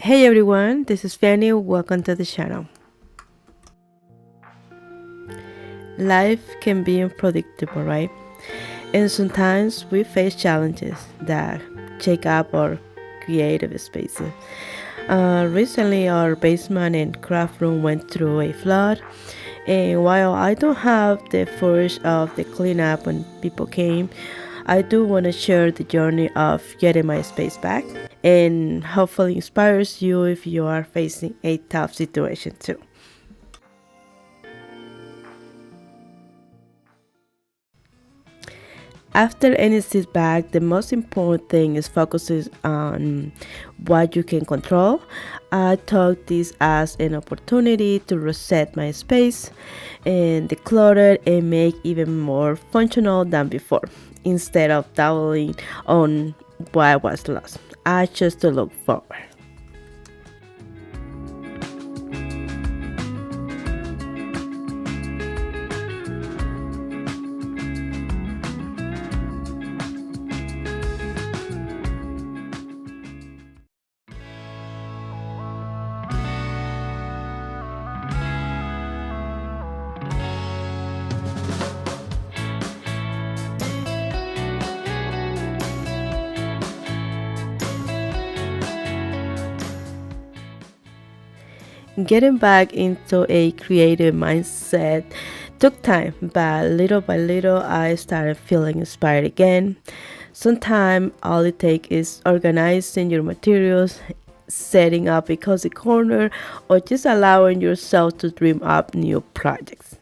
Hey everyone, this is Fanny. Welcome to the channel. Life can be unpredictable, right? And sometimes we face challenges that shake up our creative spaces. Recently, our basement and craft room went through a flood, and while I don't have the force of the cleanup when people came, I do want to share the journey of getting my space back and hopefully inspires you if you are facing a tough situation too. After any setback, the most important thing is focuses on what you can control. I took this as an opportunity to reset my space and declutter and make even more functional than before. Instead of dwelling on what was lost, I chose to look forward. Getting back into a creative mindset took time, but little by little, I started feeling inspired again. Sometimes all it takes is organizing your materials, setting up a cozy corner, or just allowing yourself to dream up new projects.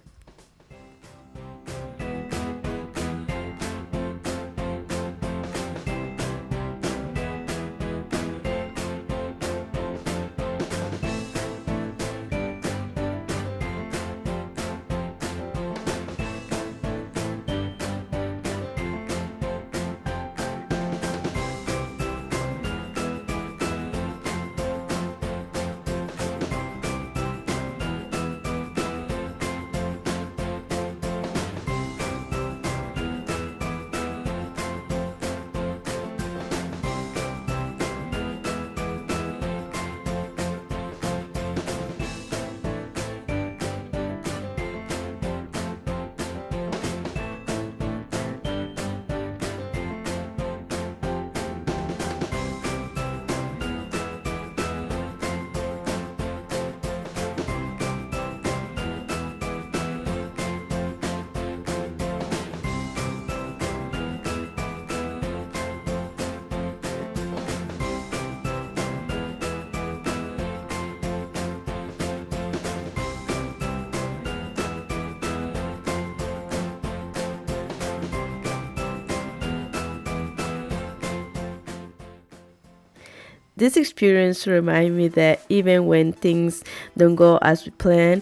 This experience reminds me that even when things don't go as we plan,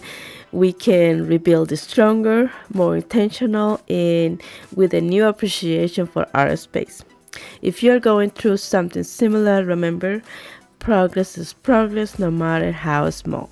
we can rebuild it stronger, more intentional, and with a new appreciation for our space. If you're going through something similar, remember progress is progress no matter how small.